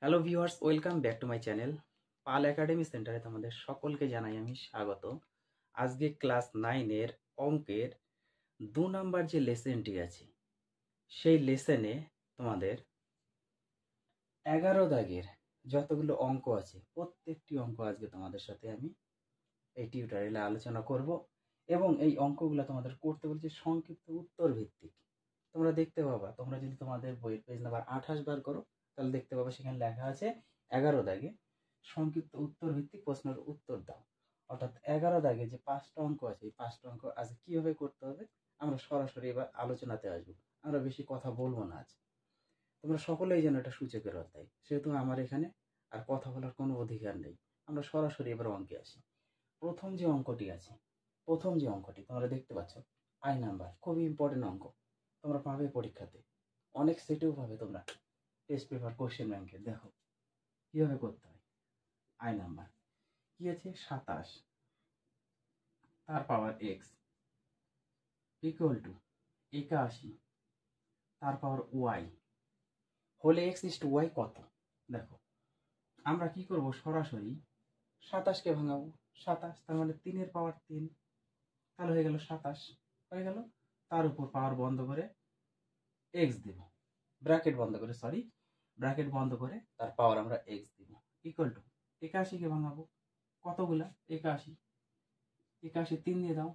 Hello viewers, welcome back to my channel. Pal academy সেন্টারে তোমাদের সকলকে জানাই আমি স্বাগত। আজকে ক্লাস 9-এর অঙ্কের 2 নাম্বার যে লেসেনটি আছে, সেই লেসেনে তোমাদের 11 দাগের যতগুলো অঙ্ক আছে প্রত্যেকটি অঙ্ক আজকে তোমাদের সাথে আমি এই টিউটোরিয়ালে আলোচনা করব এবং এই অঙ্কগুলো তোমাদের করতে বলছি সংক্ষিপ্ত উত্তর ভিত্তিক। তোমরা দেখতে পাবা, তোমরা যদি তোমাদের বইয়ের পেজ নাম্বার 28 বার করো তাহলে দেখতে পাবা সেখানে লেখা আছে 11 দাগে সংক্ষিপ্ত উত্তর ভিত্তিক প্রশ্নের উত্তর দাও। অর্থাৎ 11 দাগে যে 5টা অঙ্ক আছে, এই 5টা অঙ্ক আজ কিভাবে করতে হবে আমরা সরাসরি এবার আলোচনাতে আসবো। আমরা বেশি কথা বলবো না আজ। তোমরা সকলেই যেন এটা সূচকের অধ্যায়, সেহেতু আমার এখানে আর কথা বলার কোনো অধিকার নেই। আমরা সরাসরি এবার অঙ্কে আসি। প্রথম যে অঙ্কটি তোমরা দেখতে পাচ্ছ আই নাম্বার, খুবই ইম্পর্টেন্ট অঙ্ক, তোমরা পাবে পরীক্ষাতে, অনেক সেটেও পাবে তোমরা টেস্ট পেপার কোশ্চেন ব্যাংকে। দেখো কিভাবে করতে হয়। আই নাম্বার কি আছে, 27 তার পাওয়ার এক্স ইকুয়াল টু 81 তার পাওয়ার ওয়াই হলে এক্স ইস টু ওয়াই কত। দেখো আমরা কি করব, সরাসরি 27কে ভাঙাবো। 27 তার মানে 3-এর পাওয়ার 3, তাহলে হয়ে গেল 27 হয়ে গেল। তার উপর পাওয়ার বন্ধ করে এক্স দেব, ব্র্যাকেট বন্ধ করে তার পাওয়ার আমরা এক্স দেব ইকুয়াল টু 81কে ভাঙাবো। কতগুলা, 81 3 দিয়ে দাও,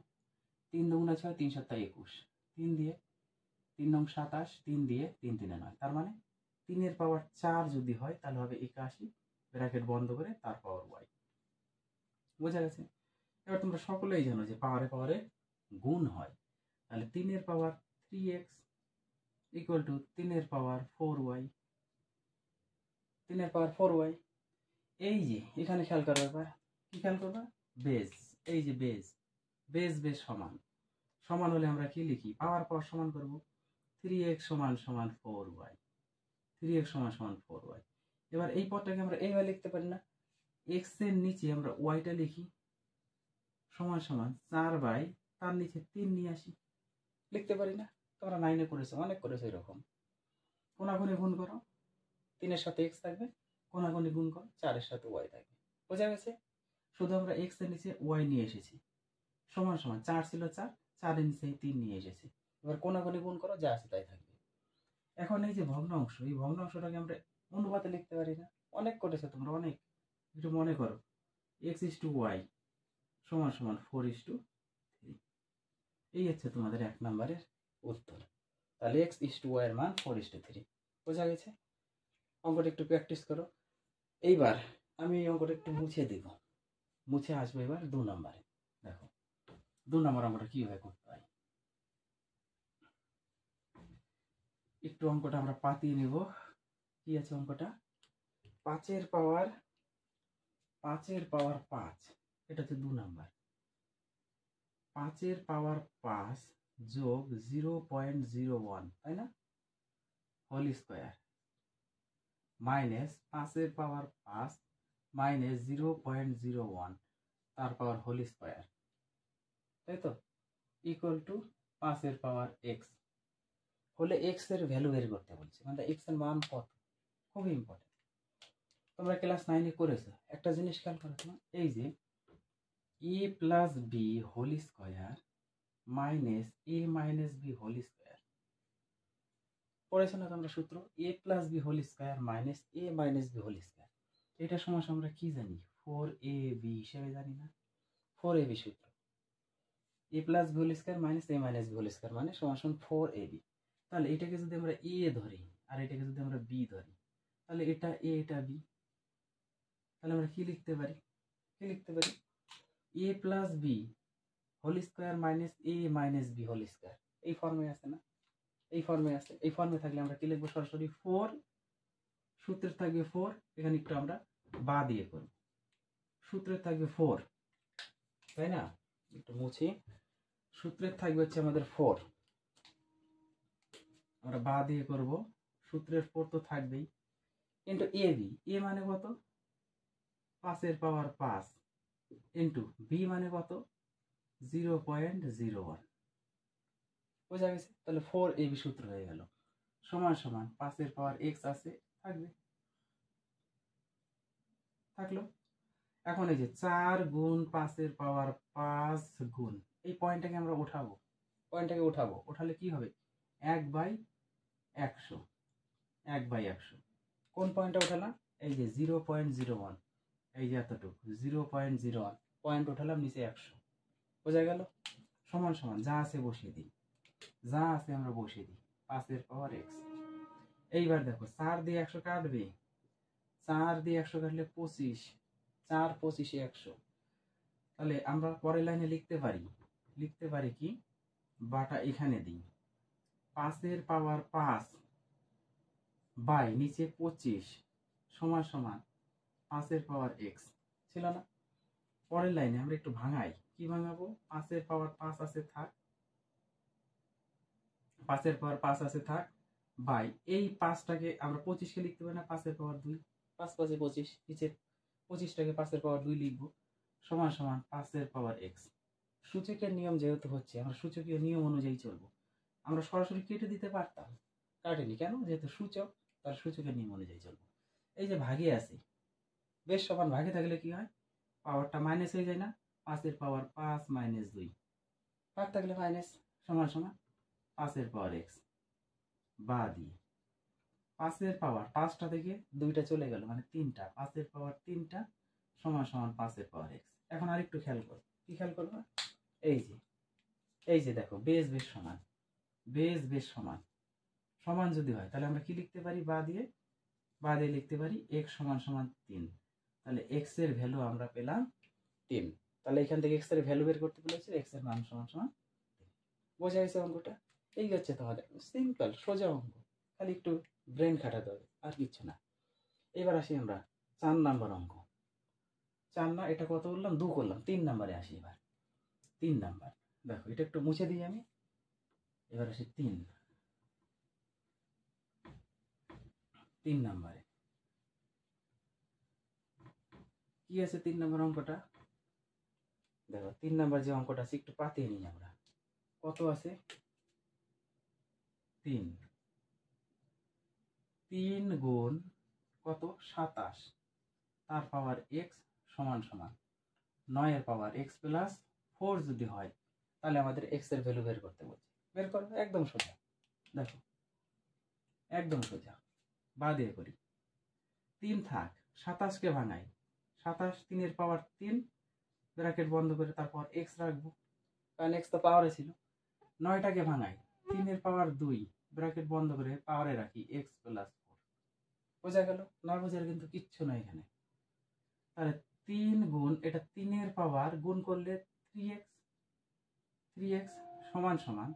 3 দুগুণা 6, 3 7 21, 3 দিয়ে 3 নং 27, 3 দিয়ে 3 3 9, তার মানে 3-এর পাওয়ার 4 যদি হয় তাহলে হবে 81, ব্র্যাকেট বন্ধ করে তার পাওয়ার ওয়াই। বোঝা গেছে? এবার তোমরা সকলেই জানো যে পাওয়ারে গুণ হয়, তাহলে 3-এর পাওয়ার 3x equal to 3-এর power 4y, 3-এর power 4y। এই যে এখানে খেয়াল করো, এবার কি খেয়াল করবা, বেজ, এই যে বেজ সমান হলে আমরা কি লিখি, পাওয়ার সমান করব 3x সমান 4y, 3x সমান 4y। এবার এই পদটাকে আমরা এইভাবে লিখতে পারি না, x এর নিচে আমরা ওয়াইটা লিখি সমান 4 তার নিচে 3 নিয়ে আসি, লিখতে পারি না? তোমরা 9-এ করেছো, অনেক করেছো এরকম। কোনাগুনি গুণ করো, 3-এর সাথে x থাকবে, কোনাগুনি গুণ করো, 4-এর সাথে y থাকবে। বোঝা গেছে? শুধু আমরা x এর নিচে y নিয়ে এসেছি, সমান 4 ছিল 4-এর নিচে 3 নিয়ে এসেছি। এবার কোনাগুনি গুণ করো, যা আছে তাই থাকবে। এখন এই যে ভগ্নাংশ, এই ভগ্নাংশটাকে আমরা অনুপাতে লিখতে পারি না? অনেক করেছো তোমরা, অনেক। একটু মনে করো, x is to y সমান 4:3। এই হচ্ছে তোমাদের 1 নম্বরের উত্তর। তাহলে x is to y এর মান 4:3। বোঝা গেছে? অঙ্কটা একটু প্র্যাকটিস করো। এইবার আমি এই অঙ্কটা একটু মুছে দেব, মুছে আসবো এবার 2 নম্বরে। দেখো 2 নম্বর অঙ্কটা কিভাবে করতে হয়। একটু অঙ্কটা আমরা পাতিয়ে নেব। কি আছে অঙ্কটা, 5-এর পাওয়ার 5, এটা হচ্ছে 2 নাম্বার। 5-এর পাওয়ার 5 যোগ 0.01, তাই না, হোল স্কোয়ার, মাইনাস 5-এর পাওয়ার 5 মাইনাস 0.01 তার পাওয়ার হোল স্কোয়ার, তাই তো, ইকুয়াল টু 5-এর পাওয়ার এক্স হলে এক্স এর ভ্যালু বের করতে বলছে, মানে এক্স এর মান কত, খুবই ইম্পর্টেন্ট। তোমরা ক্লাস 9-এ করেছো। একটা জিনিস খেয়াল করো, এই যে a plus B whole square minus a minus B whole square, পড়েছো না তোমরা সূত্র, a plus B whole square minus a minus B whole square. এটা সময় আমরা কি জানি, 4ab হিসেবে জানি না, 4ab সূত্র, a plus B whole square minus a minus B whole square মানে সমান 4ab। তাহলে এটাকে যদি আমরা a ধরি আর এটাকে যদি আমরা b ধরি, তাহলে এটা a এটা b, তাহলে আমরা কি লিখতে পারি, a plus B whole square minus a minus B whole square. এই ফর্মে আছে না, এই ফর্মে থাকলে আমরা কি লিখবো, সরাসরি 4, সূত্রের থাকবে 4, এখানে একটু আমরা বা দিয়ে করব, সূত্রের থাকবে 4, তাই না, একটু মুছি, সূত্রের থাকবে হচ্ছে আমাদের 4, আমরা বা দিয়ে করব, সূত্রের 4 তো থাকবেই, ইন্টু এ বি, এ মানে কত, 5-এর পাওয়ার 5, ইন্টু বি মানে কত, 0.01। বোঝা গেছে? তাহলে 4ab সূত্র হয়ে গেল, সমান 5-এর পাওয়ার x আছে, থাকবে, থাকলো। এখন এই যে 4 গুণ 5-এর পাওয়ার 5 গুণ এই পয়েন্টটাকে আমরা উঠাবো, উঠালে কি হবে 1/100, 1/100। কোন পয়েন্টটা উঠালাম? এই যে 0.01, এই যে এতটুকু 0.01 পয়েন্ট উঠালাম, নিচে 100। বোঝা গেল? সমান সমান যা আছে বসিয়ে দিই, যা আছে আমরা বসিয়ে দিই 5-এর পাওয়ার x। এইবার দেখো 4 দিয়ে 100 কাটবে, 4 দিয়ে 100 কাটলে 25, 4 25 100। তাহলে আমরা পরের লাইনে লিখতে পারি কি বাটা এখানে দিই 5-এর পাওয়ার 5 বাই নিচে 25 সমান সমান 5-এর পাওয়ার x ছিল না? পরের লাইনে আমরা একটু ভাঙাই, কি ভাঙাবো? 5-এর পাওয়ার 5 আছে থাক, 5-এর পাওয়ার 5 আছে থাক, বাই এই 5টাকে আমরা 25কে লিখতে পারি না 5-এর পাওয়ার 2, 5 5 25, নিচে 25টাকে 5-এর পাওয়ার 2 লিখবো, সমান সমান 5-এর পাওয়ার x। সূচকের নিয়ম যেহেতু হচ্ছে, আমরা সূচকীয় নিয়ম অনুযায়ী চলবো। আমরা সরাসরি কেটে দিতে পারতাম, কাটেনি কেন? যেহেতু সূচক, তার সূচকের নিয়ম অনুযায়ী চলবো। এই যে ভাগে আছে, বেশ সমান ভাগে থাকলে কি হয়? পাওয়ারটা মাইনাস হয়ে যায় না? 5-এর পাওয়ার 5 মাইনাস 2, ভাগ থাকলে মাইনাস, সমান সমান 5-এর পাওয়ার x। বা দিয়ে 5-এর পাওয়ার 5টা থেকে 2টা চলে গেল, মানে 3টা, 5-এর পাওয়ার 3টা সমান সমান 5-এর পাওয়ার x। এখন আরেকটু খেয়াল করো, কি খেয়াল করবো? এই যে দেখো বেশ সমান, বেশ সমান, সমান যদি হয় তাহলে আমরা কি লিখতে পারি? বা দিয়ে লিখতে পারি x সমান সমান 3। তাহলে x এর ভ্যালু আমরা পেলাম 3। তাহলে এখান থেকে x এর ভ্যালু বের করতে বলেছে, x এর মান সমান সমান 3। বোঝা গেছে অঙ্কটা? এই হচ্ছে তাহলে সিম্পল সোজা অঙ্ক, খালি একটু ব্রেন খাটাতে হবে, আর কিছু না। এবার আসি আমরা 4 নাম্বার অঙ্ক। 4 না, এটা কত করলাম? 2 করলাম। 3 নাম্বারে আসি এবার। 3 নাম্বার দেখো, এটা একটু মুছে দিই আমি। এবার আসি 3 নাম্বারে কি আছে? 3 নাম্বার অঙ্কটা দেখো, 3 নাম্বার যে অঙ্কটা আছে একটু পাতিয়ে নিই আমরা। কত আছে? 3 গুণ কত? 27, তার পাওয়ার x সমান সমান 9-এর পাওয়ার x প্লাস 4 যদি হয় তাহলে আমাদের x এর ভ্যালু বের করতে বলছে। বের করো, একদম সোজা। দেখো একদম সোজা, বা দিয়ে করি। 3 থাক, 27কে ভাঙাই, 27 3-এর পাওয়ার 3 ব্র্যাকেট বন্ধ করে তারপর x রাখবো, কারণ x তো পাওয়ারে ছিল। 9টাকে ভাঙাই, 3-এর পাওয়ার 2 ব্র্যাকেট বন্ধ করে পাওয়ারে রাখি x প্লাস 4। বোঝা গেল? না বোঝার কিন্তু কিচ্ছু নাই এখানে। তাহলে 3 গুণ এটা 3-এর পাওয়ার গুণ করলে 3x সমান সমান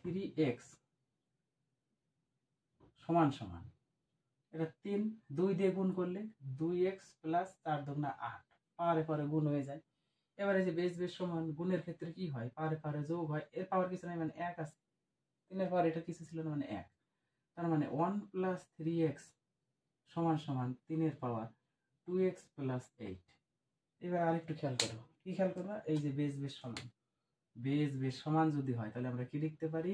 3x সমান সমান এটা 3 2 দিয়ে গুণ করলে 2x প্লাস 4 দুগুণা 8, পাওয়ারে পাওয়ারে গুণ হয়ে যায়। এবারে যে বেশ সমান গুণের ক্ষেত্রে কি হয়? পাওয়ারে পাওয়ারে যোগ হয়, এর পাওয়ার কিছু নাই মানে 1 আছে, 3-এর পাওয়ার এটা কিছু ছিল না মানে 1, তার মানে 1 প্লাস 3x সমান সমান 3-এর পাওয়ার 2x প্লাস 8। এবার আরেকটু খেয়াল করো, কি খেয়াল করবা? এই যে বেশ সমান, বেশ সমান যদি হয় তাহলে আমরা কি লিখতে পারি?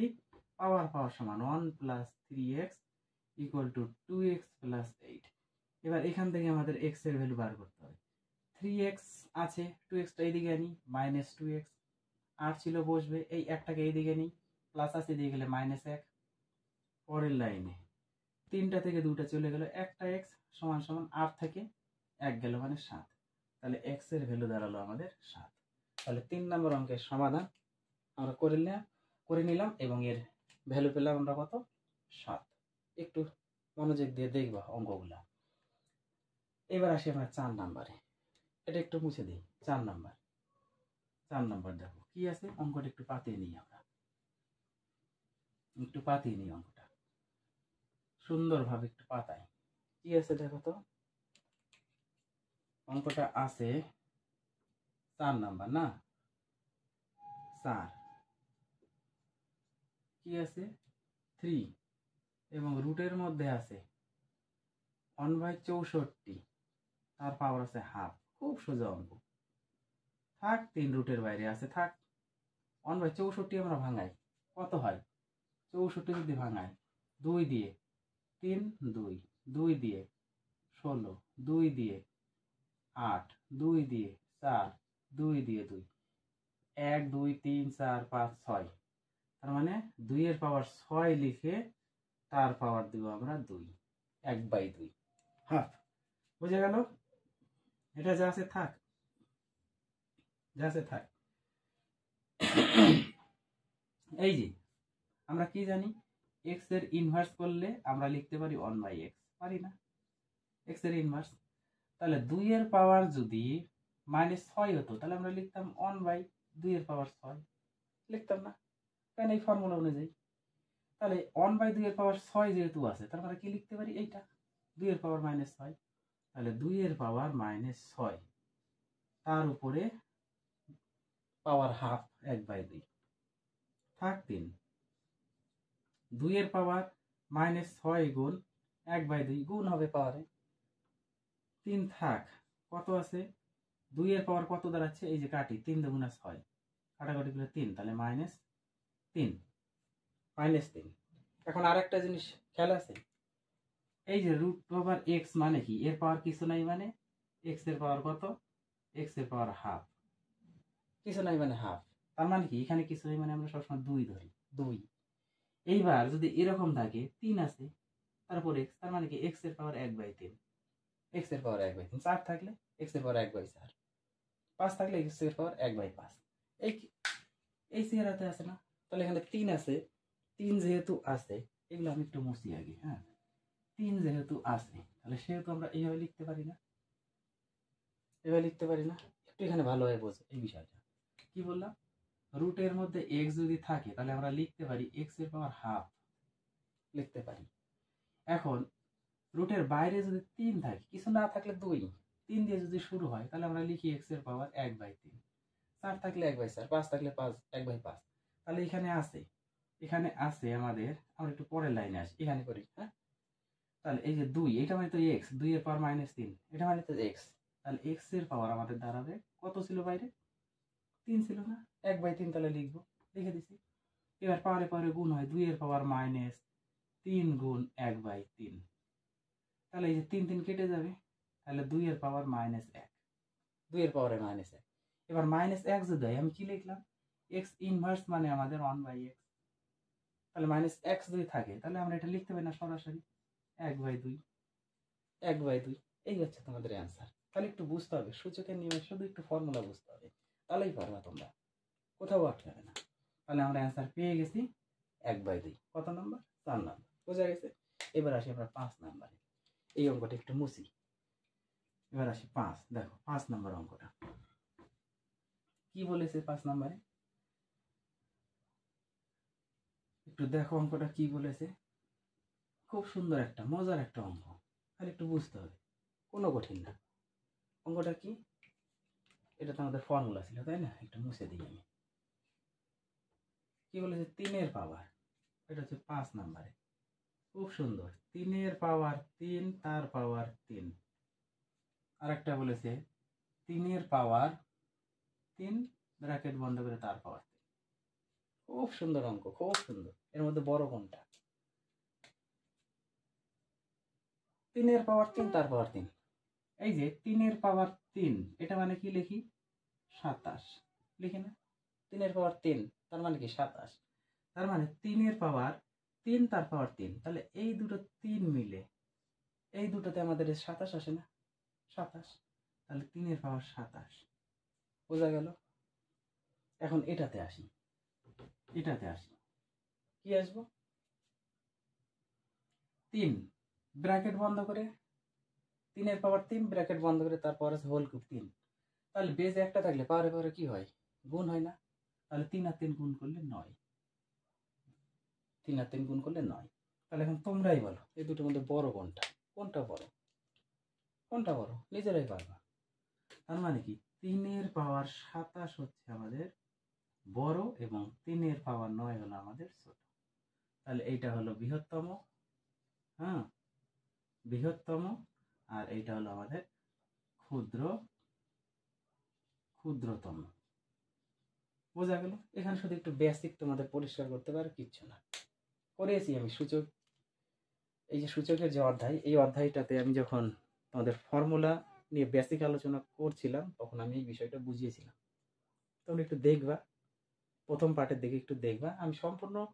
পাওয়ার সমান 1 plus 3x equal to 2x plus 8। এবার এখান থেকে আমাদের x এর ভ্যালু বার করতে হবে। 3x আছে, 2xটা এইদিকে আনি, মাইনাস 2x, 8 ছিল বসবে, এই একটাকে এইদিকে নিই, প্লাস আছে দিয়ে গেলে -1। পরের লাইনে 3টা থেকে 2টা চলে গেল, একটা x সমান সমান 8 থেকে 1 গেল মানে 7। তাহলে x এর ভ্যালু দাঁড়ালো আমাদের 7। তাহলে 3 নম্বর অঙ্কের সমাধান আমরা করে নিলাম এবং এর ভ্যালু পেলাম আমরা কত? 7। একটু মনোযোগ দিয়ে দেখবা অঙ্কগুলা। এবার আসি আমরা 4 নাম্বারে, এটা একটু মুছে দিই। 4 নাম্বার দেখো কি আছে, অঙ্কটা একটু পাতিয়ে নিই আমরা, একটু পাতিয়ে নিই অঙ্কটা সুন্দরভাবে, একটু পাতাই। কি আছে দেখো তো, অঙ্কটা আছে 4 নাম্বার না, 4 কি আছে 3 এবং রুটের মধ্যে আছে 1/64, তার পাওয়ার আছে হাফ। খুব সোজা অঙ্ক, থাক 3 রুটের বাইরে আছে থাক। 1/64 আমরা ভাঙাই, কত হয়? 64 যদি ভাঙাই 2 দিয়ে 3 2 2 দিয়ে 16 2 দিয়ে 8, 2 দিয়ে 4, 2 দিয়ে 2, 1 2 3 4 5 6, তার মানে 2 এর পাওয়ার 6 লিখে তার পাওয়ার দিব আমরা 2, 1/2, হাফ। বুঝে গেল? এটা যা আছে থাক, যা আছে থাক। এই যে আমরা কি জানি, x এর ইনভার্স করলে আমরা লিখতে পারি 1/x, পারি না? x এর ইনভার্স, তাহলে 2 এর পাওয়ার যদি -6 হতো তাহলে আমরা লিখতাম 1/2 এর পাওয়ার 6, লিখতাম না কেন? এই ফর্মুলা অনুযায়ী। তাহলে 1/2 এর পাওয়ার 6 যেহেতু আছে, তার মানে কি লিখতে পারি? এইটা 2 এর পাওয়ার -6, তাহলে 2 এর পাওয়ার -6, তার উপরে পাওয়ার হাফ, 1/2, থাক 3। 2 এর পাওয়ার -6 গুণ 1/2 গুণ হবে পাওয়ারে, 3 থাক। কত আছে? 2 এর পাওয়ার কত দাঁড়াচ্ছে? এই যে কাটি, 3 দুগুণা 6, কাটাকাটি করে 3, তাহলে -3, -3। এখন আর একটা জিনিস খেয়াল আছে, এই যে √x মানে কি? এর পাওয়ার কিছু নাই মানে x এর পাওয়ার কত? x এর পাওয়ার হাফ, কিছু নাই মানে হাফ। তার মানে কি এখানে কিছু নাই মানে আমরা সবসময় 2 ধরি, 2। এইবার যদি এরকম থাকে 3 আছে তারপর x, তার মানে কি x এর পাওয়ার 1/3, x এর পাওয়ার 1/3, 4 থাকলে x এর পাওয়ার 1/4, 5 থাকলে x এর পাওয়ার 1/5। এই চেহারাতে আছে না? তাহলে এখানে 3 আছে, 3 যেহেতু আছে, এগুলো আমি একটু মুছি আগে, হ্যাঁ। 3 যেহেতু আছে তাহলে সেহেতু আমরা এইভাবে লিখতে পারি না, এভাবে লিখতে পারি না? একটু এখানে ভালোভাবে বোঝো এই বিষয়টা। কি বললাম? রুটের মধ্যে x যদি থাকে তাহলে আমরা লিখতে পারি x এর পাওয়ার হাফ, লিখতে পারি। এখন রুটের বাইরে যদি 3 থাকে, কিছু না থাকলে 2, 3 দিয়ে যদি শুরু হয় তাহলে আমরা লিখি x এর পাওয়ার 1/3, 4 থাকলে 1/4, 5 থাকলে 1/5। তাহলে এখানে আছে আমাদের, আমরা একটু পরের লাইনে আসি, এখানে করি, হ্যাঁ। তাহলে এই যে 2, এটা মানে তো x, 2 এর পাওয়ার -3, এটা মানে তো x, তাহলে x এর পাওয়ার আমাদের দাঁড়াবে কত ছিল বাইরে? 3 ছিল না? 1/3, তাহলে লিখবো, লিখে দিছি। এবার পাওয়ারে পাওয়ারে গুণ হয়, 2 এর পাওয়ার -3 গুণ 1/3, তাহলে এই যে 3 3 কেটে যাবে, তাহলে 2 এর পাওয়ার -1, 2 এর পাওয়ারে -1। এবার -1 যদি হয়, আমি কি লিখলাম? x ইনভার্স মানে আমাদের 1/x, তাহলে -x যদি থাকে তাহলে আমরা এটা লিখতে পারি না সরাসরি 1/2, 1/2। এই হচ্ছে তোমাদের অ্যান্সার। তাহলে একটু বুঝতে হবে সূচকের নিয়মে, শুধু একটু ফর্মুলা বুঝতে হবে, তাহলেই পারবা তোমরা, কোথাও আটকাবে না। তাহলে আমরা অ্যান্সার পেয়ে গেছি 1/2। কত নাম্বার? 4 নাম্বার। বোঝা গেছে? এবার আসি আমরা 5 নাম্বারে। এই অঙ্কটা একটু মুছি। এবার আসি 5। দেখো 5 নাম্বার অঙ্কটা কি বলেছে? 5 নাম্বারে একটু দেখো অঙ্কটা কি বলেছে। খুব সুন্দর একটা মজার একটা অঙ্ক, খালি একটু বুঝতে হবে, কোনো কঠিন না। অঙ্কটা কি? এটা তো আমাদের ফর্মুলা ছিল, তাই না? একটু মুছে দিই আমি। কি বলেছে? 3 এর পাওয়ার, এটা হচ্ছে 5 নাম্বারে। খুব সুন্দর, 3 এর পাওয়ার 3 তার পাওয়ার 3। আরেকটা বলেছে 3 এর পাওয়ার 3 ব্র্যাকেট বন্ধ করে তার পাওয়ার 3। খুব সুন্দর অঙ্ক, খুব সুন্দর। এর মধ্যে বড় কোনটা? 3 এর পাওয়ার 3 তার পাওয়ার 3। এই যে 3 এর পাওয়ার 3, এটা মানে কি লিখি? 27 লিখি না? 3 এর পাওয়ার 3 তার মানে কি? 27। তার মানে 3 এর পাওয়ার 3 তার পাওয়ার 3, তাহলে এই দুটো 3 মিলে এই দুটোতে আমাদের 27 আসে না? 27, তাহলে 3 এর পাওয়ার 27। বোঝা গেল? এখন এটাতে আসি, কি আসবো? 3 ব্র্যাকেট বন্ধ করে, 3 এর পাওয়ার 3 ব্র্যাকেট বন্ধ করে তারপর আছে হোল কিউব 3। তাহলে বেজ একটা থাকলে পাওয়ারে পাওয়ারে কি হয়? গুণ হয় না? তাহলে 3 আর 3 গুণ করলে 9, 3 আর 3 গুণ করলে 9। তাহলে এখন তোমরাই বলো এই দুটোর মধ্যে বড় কোনটা? কোনটা বড়? কোনটা বড়? নিজেরাই পারবা। তার মানে কি 3 এর পাওয়ার 27 হচ্ছে আমাদের বড় এবং 3 এর পাওয়ার 9 হলো আমাদের ছোট। তাহলে এইটা হলো বৃহত্তম, হ্যাঁ, বৃহত্তম, আর এইটা হলো আমাদের ক্ষুদ্রতম। বোঝা গেল? এখানে শুধু একটু বেসিক তোমাদের পরিষ্কার করতে পারে, কিচ্ছু না। করেছি আমি সূচক, এই যে সূচকের যে অধ্যায়, এই অধ্যায়টাতে আমি যখন তোমাদের ফর্মুলা নিয়ে বেসিক আলোচনা করছিলাম, তখন আমি এই বিষয়টা বুঝিয়েছিলাম। তোমরা একটু দেখবা, প্রথম পার্টের দিকে একটু দেখবা। আমি সম্পূর্ণ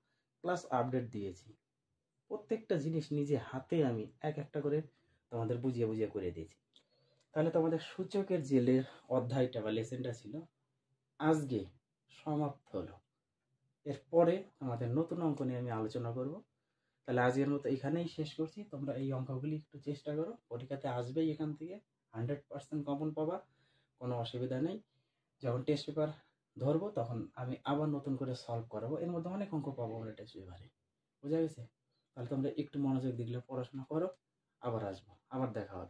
ক্লাস আপডেট দিয়েছি, প্রত্যেকটা জিনিস নিজে হাতে আমি এক একটা করে তোমাদের বুঝিয়ে বুঝিয়ে করে দিয়েছি। তাহলে তোমাদের সূচকের যে অধ্যায়টা বা লেসেনটা ছিল আজকে সমাপ্ত হলো। এরপরে আমাদের নতুন অঙ্ক নিয়ে আমি আলোচনা করব। তাহলে আজকের মতো এখানেই শেষ করছি। তোমরা এই অঙ্কগুলি একটু চেষ্টা করো, পরীক্ষাতে আসবেই, এখান থেকে 100% কমন পাবা, কোনো অসুবিধা নেই। যখন টেস্ট পেপার ধরবো তখন আমি আবার নতুন করে সলভ করাবো, এর মধ্যে অনেক অঙ্ক পাবো আমরা টেস্ট পেপারে। বোঝা গেছে? তাহলে তোমরা একটু মনোযোগ দিলে পড়াশোনা করো, আবার আসবো, আবার দেখা হবে।